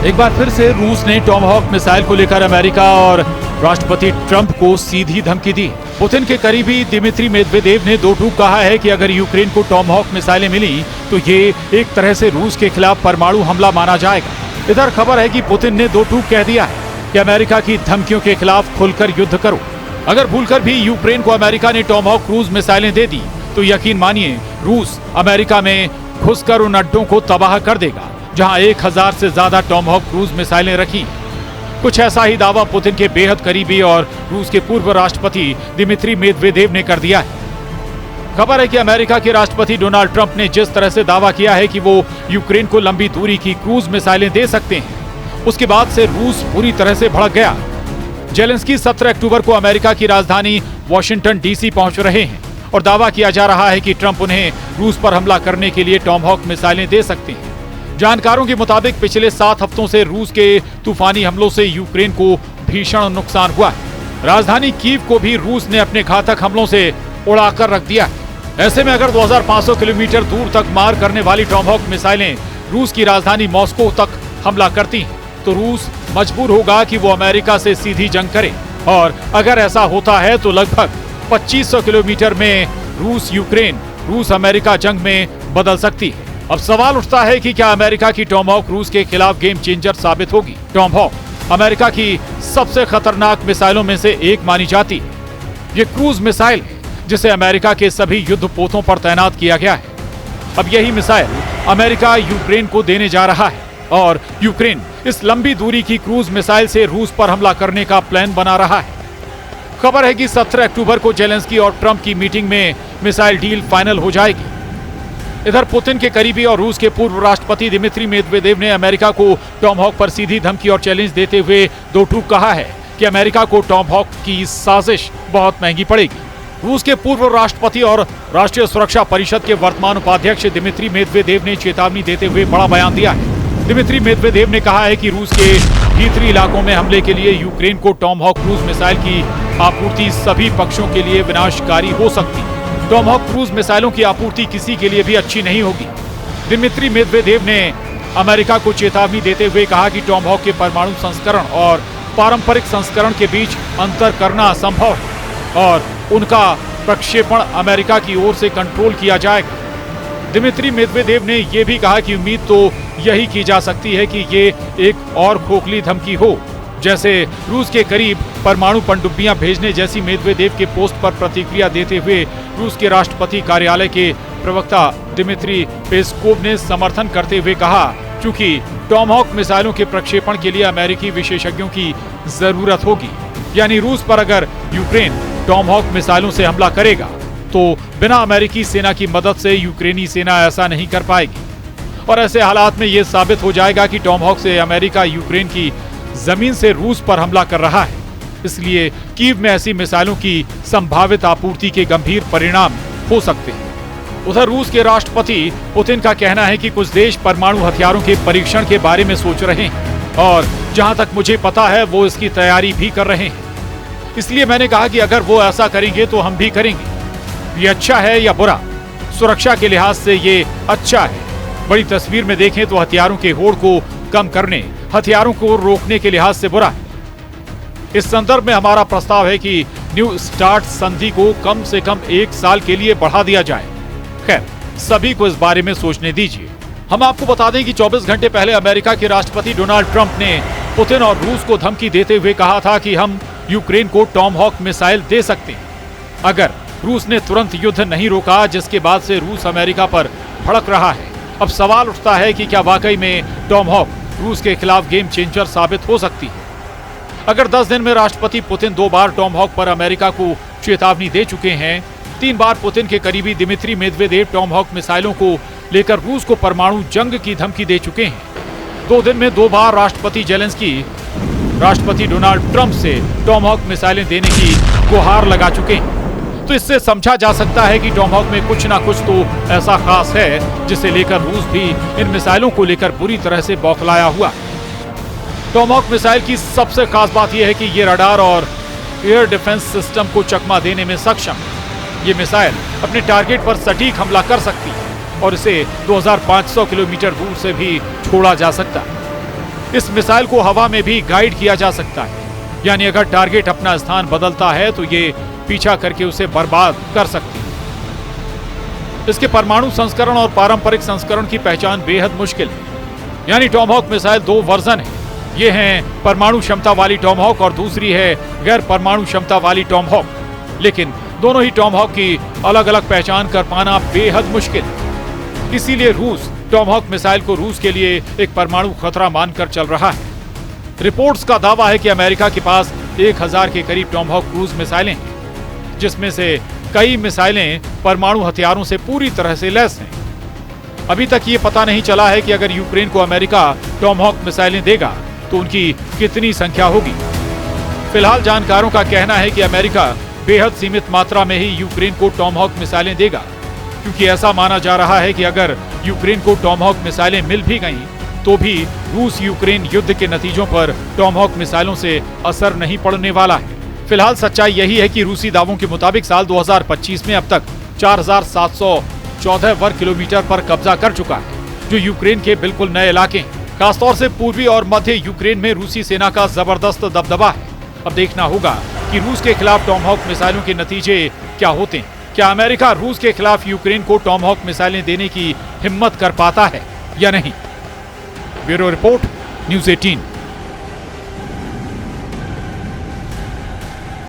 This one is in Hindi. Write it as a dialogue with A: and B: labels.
A: एक बार फिर से रूस ने टॉमहॉक मिसाइल को लेकर अमेरिका और राष्ट्रपति ट्रंप को सीधी धमकी दी। पुतिन के करीबी दिमित्री मेदवेदेव ने दो टूक कहा है कि अगर यूक्रेन को टॉमहॉक मिसाइलें मिली तो ये एक तरह से रूस के खिलाफ परमाणु हमला माना जाएगा। इधर खबर है कि पुतिन ने दो टूक कह दिया है कि अमेरिका की धमकियों के खिलाफ खुलकर युद्ध करो। अगर भूलकर भी यूक्रेन को अमेरिका ने टॉमहॉक क्रूज मिसाइलें दे दी तो यकीन मानिए रूस अमेरिका में घुसकर उन अड्डों को तबाह कर देगा जहां 1000 से ज्यादा टॉमहॉक क्रूज मिसाइलें रखी। कुछ ऐसा ही दावा पुतिन के बेहद करीबी और रूस के पूर्व राष्ट्रपति दिमित्री मेदवेदेव ने कर दिया है। खबर है कि अमेरिका के राष्ट्रपति डोनाल्ड ट्रंप ने जिस तरह से दावा किया है कि वो यूक्रेन को लंबी दूरी की क्रूज मिसाइलें दे सकते हैं, उसके बाद से रूस पूरी तरह से भड़क गया। जेलेंस्की 17 अक्टूबर को अमेरिका की राजधानी वॉशिंगटन डीसी पहुंच रहे हैं और दावा किया जा रहा है कि ट्रंप उन्हें रूस पर हमला करने के लिए टॉमहॉक मिसाइलें दे सकते हैं। जानकारों के मुताबिक पिछले 7 हफ्तों से रूस के तूफानी हमलों से यूक्रेन को भीषण नुकसान हुआ है। राजधानी कीव को भी रूस ने अपने घातक हमलों से उड़ाकर रख दिया है। ऐसे में अगर 2500 किलोमीटर दूर तक मार करने वाली टॉमहॉक मिसाइलें रूस की राजधानी मॉस्को तक हमला करती हैं, तो रूस मजबूर होगा कि वो अमेरिका से सीधी जंग करे। और अगर ऐसा होता है तो लगभग 2500 किलोमीटर में रूस अमेरिका जंग में बदल सकती है। अब सवाल उठता है कि क्या अमेरिका की टॉमहॉक रूस के खिलाफ गेम चेंजर साबित होगी। टॉमहॉक अमेरिका की सबसे खतरनाक मिसाइलों में से एक मानी जाती है। ये क्रूज मिसाइल है जिसे अमेरिका के सभी युद्ध पोतों पर तैनात किया गया है। अब यही मिसाइल अमेरिका यूक्रेन को देने जा रहा है और यूक्रेन इस लंबी दूरी की क्रूज मिसाइल से रूस पर हमला करने का प्लान बना रहा है। खबर है कि 17 अक्टूबर को जेलेंस्की और ट्रंप की मीटिंग में मिसाइल डील फाइनल हो जाएगी। इधर पुतिन के करीबी और रूस के पूर्व राष्ट्रपति दिमित्री मेदवेदेव ने अमेरिका को टॉमहॉक पर सीधी धमकी और चैलेंज देते हुए दो टूक कहा है कि अमेरिका को टॉमहॉक की साजिश बहुत महंगी पड़ेगी। रूस के पूर्व राष्ट्रपति और राष्ट्रीय सुरक्षा परिषद के वर्तमान उपाध्यक्ष दिमित्री मेदवेदेव ने चेतावनी देते हुए बड़ा बयान दिया है। दिमित्री मेदवेदेव ने कहा है कि रूस के भीतरी इलाकों में हमले के लिए यूक्रेन को टॉमहॉक क्रूज मिसाइल की आपूर्ति सभी पक्षों के लिए विनाशकारी हो सकती है। टॉमहॉक क्रूज मिसाइलों की आपूर्ति किसी के लिए भी अच्छी नहीं होगी। दिमित्री मेदवेदेव ने अमेरिका को चेतावनी देते हुए कहा कि टॉमहॉक के परमाणु संस्करण और पारंपरिक संस्करण के बीच अंतर करना असंभव है और उनका प्रक्षेपण अमेरिका की ओर से कंट्रोल किया जाएगा। दिमित्री मेदवेदेव ने यह भी कहा कि उम्मीद तो यही की जा सकती है कि ये एक और खोखली धमकी हो, जैसे रूस के करीब परमाणु पनडुब्बियां भेजने जैसी। मेदवेदेव के पोस्ट पर प्रतिक्रिया देते हुए रूस के राष्ट्रपति कार्यालय के प्रवक्ता दिमित्री पेस्कोव ने समर्थन करते हुए कहा, चूंकि टॉमहॉक मिसाइलों के प्रक्षेपण के लिए अमेरिकी विशेषज्ञों की जरूरत होगी, यानी रूस पर अगर यूक्रेन टॉमहॉक मिसाइलों से हमला करेगा तो बिना अमेरिकी सेना की मदद से यूक्रेनी सेना ऐसा नहीं कर पाएगी। और ऐसे हालात में यह साबित हो जाएगा कि टॉमहॉक से अमेरिका यूक्रेन की जमीन से रूस पर हमला कर रहा है। इसलिए कीव में ऐसी मिसाइलों की संभावित आपूर्ति के गंभीर परिणाम हो सकते हैं। उधर रूस के राष्ट्रपति पुतिन का कहना है कि कुछ देश परमाणु हथियारों के परीक्षण के बारे में सोच रहे हैं और जहां तक मुझे पता है वो इसकी तैयारी भी कर रहे हैं। इसलिए मैंने कहा कि अगर वो ऐसा करेंगे तो हम भी करेंगे। ये अच्छा है या बुरा? सुरक्षा के लिहाज से ये अच्छा है। बड़ी तस्वीर में देखें तो हथियारों के होड़ को कम करने, हथियारों को रोकने के लिहाज से बुरा है। इस संदर्भ में हमारा प्रस्ताव है कि न्यू स्टार्ट संधि को कम से कम 1 साल के लिए बढ़ा दिया जाए। खैर, सभी को इस बारे में सोचने दीजिए। हम आपको बता दें कि 24 घंटे पहले अमेरिका के राष्ट्रपति डोनाल्ड ट्रंप ने पुतिन और रूस को धमकी देते हुए कहा था कि हम यूक्रेन को टॉमहॉक मिसाइल दे सकते हैं अगर रूस ने तुरंत युद्ध नहीं रोका, जिसके बाद से रूस अमेरिका पर भड़क रहा है। अब सवाल उठता है कि क्या वाकई में टॉमहॉक रूस के खिलाफ गेम चेंजर साबित हो सकती है। अगर 10 दिन में राष्ट्रपति पुतिन 2 बार टॉमहॉक पर अमेरिका को चेतावनी दे चुके हैं, 3 बार पुतिन के करीबी दिमित्री मेदवेदेव टॉमहॉक मिसाइलों को लेकर रूस को परमाणु जंग की धमकी दे चुके हैं, 2 दिन में 2 बार राष्ट्रपति जेलेंस्की राष्ट्रपति डोनाल्ड ट्रंप से टॉमहॉक मिसाइलें देने की गुहार लगा चुके हैं, तो इससे समझा जा सकता है कि टॉमहॉक में कुछ ना कुछ तो ऐसा खास है जिसे लेकर रूस भी इन मिसाइलों को लेकर बुरी तरह से बौखलाया हुआ। टॉमहॉक मिसाइल की सबसे खास बात यह है कि ये रडार और एयर डिफेंस सिस्टम को चकमा देने में सक्षम है। ये मिसाइल अपने टारगेट पर सटीक हमला कर सकती है और इसे 2500 किलोमीटर दूर से भी छोड़ा जा सकता है। इस मिसाइल को हवा में भी गाइड किया जा सकता है, यानी अगर टारगेट अपना स्थान बदलता है तो ये पीछा करके उसे बर्बाद कर सकती है। इसके परमाणु संस्करण और पारंपरिक संस्करण की पहचान बेहद मुश्किल है। यानी टॉमहॉक मिसाइल दो वर्जन है। ये हैं परमाणु क्षमता वाली टॉमहॉक और दूसरी है गैर परमाणु क्षमता वाली टॉमहॉक। लेकिन दोनों ही टॉमहॉक की अलग अलग पहचान कर पाना बेहद मुश्किल है। इसीलिए रूस टॉमहॉक मिसाइल को रूस के लिए एक परमाणु खतरा मानकर चल रहा है। रिपोर्ट्स का दावा है कि अमेरिका के पास 1000 के करीब टॉमहॉक क्रूज मिसाइलें हैं, जिसमें से कई मिसाइलें परमाणु हथियारों से पूरी तरह से लैस हैं। अभी तक ये पता नहीं चला है कि अगर यूक्रेन को अमेरिका टॉमहॉक मिसाइलें देगा तो उनकी कितनी संख्या होगी। फिलहाल जानकारों का कहना है कि अमेरिका बेहद सीमित मात्रा में ही यूक्रेन को टॉमहॉक मिसाइलें देगा, क्योंकि ऐसा माना जा रहा है कि अगर यूक्रेन को टॉमहॉक मिसाइलें मिल भी गईं तो भी रूस यूक्रेन युद्ध के नतीजों पर टॉमहॉक मिसाइलों से असर नहीं पड़ने वाला है। फिलहाल सच्चाई यही है कि रूसी दावों के मुताबिक साल 2025 में अब तक 4714 वर्ग किलोमीटर पर कब्जा कर चुका है, जो यूक्रेन के बिल्कुल नए इलाके हैं। खासतौर से पूर्वी और मध्य यूक्रेन में रूसी सेना का जबरदस्त दबदबा है। अब देखना होगा कि रूस के खिलाफ टॉमहॉक मिसाइलों के नतीजे क्या होते हैं। क्या अमेरिका रूस के खिलाफ यूक्रेन को टॉमहॉक मिसाइलें देने की हिम्मत कर पाता है या नहीं? Bureau report, news 18।